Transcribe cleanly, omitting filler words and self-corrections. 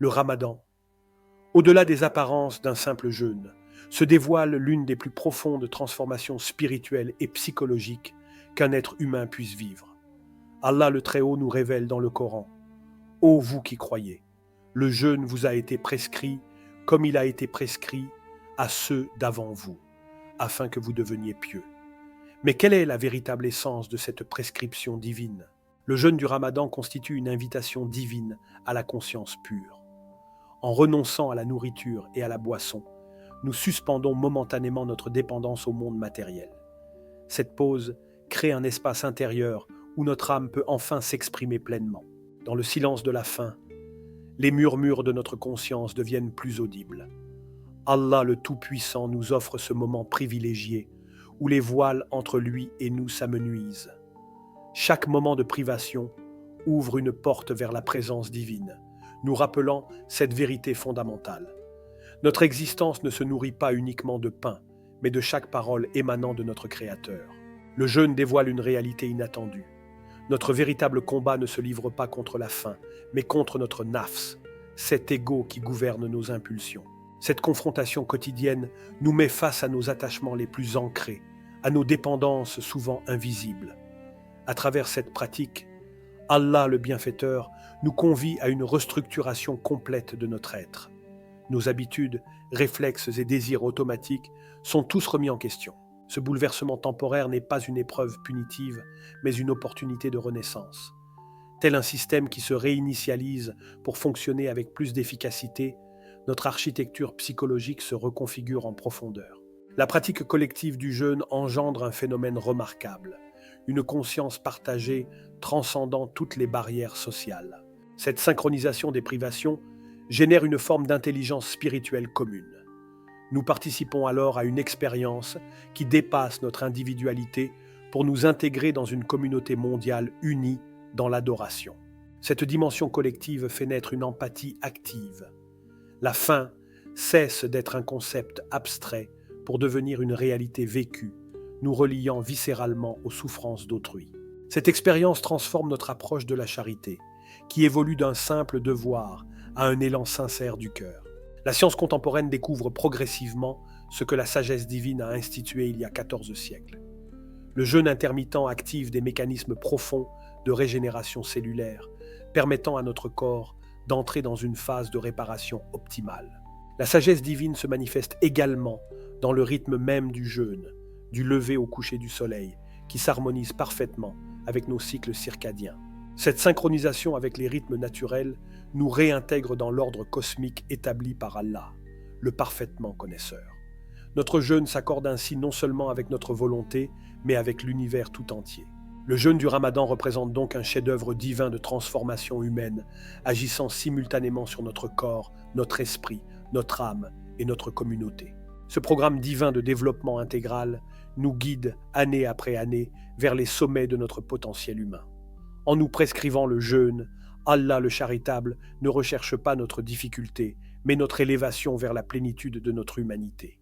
Le Ramadan, au-delà des apparences d'un simple jeûne, se dévoile l'une des plus profondes transformations spirituelles et psychologiques qu'un être humain puisse vivre. Allah le Très-Haut nous révèle dans le Coran: Ô vous qui croyez, le jeûne vous a été prescrit comme il a été prescrit à ceux d'avant vous, afin que vous deveniez pieux. Mais quelle est la véritable essence de cette prescription divine? Le jeûne du Ramadan constitue une invitation divine à la conscience pure. En renonçant à la nourriture et à la boisson, nous suspendons momentanément notre dépendance au monde matériel. Cette pause crée un espace intérieur où notre âme peut enfin s'exprimer pleinement. Dans le silence de la faim, les murmures de notre conscience deviennent plus audibles. Allah le Tout-Puissant nous offre ce moment privilégié où les voiles entre lui et nous s'amenuisent. Chaque moment de privation ouvre une porte vers la présence divine, nous rappelant cette vérité fondamentale. Notre existence ne se nourrit pas uniquement de pain, mais de chaque parole émanant de notre Créateur. Le jeûne dévoile une réalité inattendue. Notre véritable combat ne se livre pas contre la faim, mais contre notre nafs, cet ego qui gouverne nos impulsions. Cette confrontation quotidienne nous met face à nos attachements les plus ancrés, à nos dépendances souvent invisibles. À travers cette pratique, Allah le Bienfaiteur nous convie à une restructuration complète de notre être. Nos habitudes, réflexes et désirs automatiques sont tous remis en question. Ce bouleversement temporaire n'est pas une épreuve punitive, mais une opportunité de renaissance. Tel un système qui se réinitialise pour fonctionner avec plus d'efficacité, notre architecture psychologique se reconfigure en profondeur. La pratique collective du jeûne engendre un phénomène remarquable, une conscience partagée transcendant toutes les barrières sociales. Cette synchronisation des privations génère une forme d'intelligence spirituelle commune. Nous participons alors à une expérience qui dépasse notre individualité pour nous intégrer dans une communauté mondiale unie dans l'adoration. Cette dimension collective fait naître une empathie active. La faim cesse d'être un concept abstrait pour devenir une réalité vécue, nous reliant viscéralement aux souffrances d'autrui. Cette expérience transforme notre approche de la charité, qui évolue d'un simple devoir à un élan sincère du cœur. La science contemporaine découvre progressivement ce que la sagesse divine a institué il y a 14 siècles. Le jeûne intermittent active des mécanismes profonds de régénération cellulaire, permettant à notre corps d'entrer dans une phase de réparation optimale. La sagesse divine se manifeste également dans le rythme même du jeûne, du lever au coucher du soleil, qui s'harmonise parfaitement avec nos cycles circadiens. Cette synchronisation avec les rythmes naturels nous réintègre dans l'ordre cosmique établi par Allah, le parfaitement connaisseur. Notre jeûne s'accorde ainsi non seulement avec notre volonté, mais avec l'univers tout entier. Le jeûne du Ramadan représente donc un chef-d'œuvre divin de transformation humaine, agissant simultanément sur notre corps, notre esprit, notre âme et notre communauté. Ce programme divin de développement intégral nous guide année après année vers les sommets de notre potentiel humain. En nous prescrivant le jeûne, Allah le charitable ne recherche pas notre difficulté, mais notre élévation vers la plénitude de notre humanité.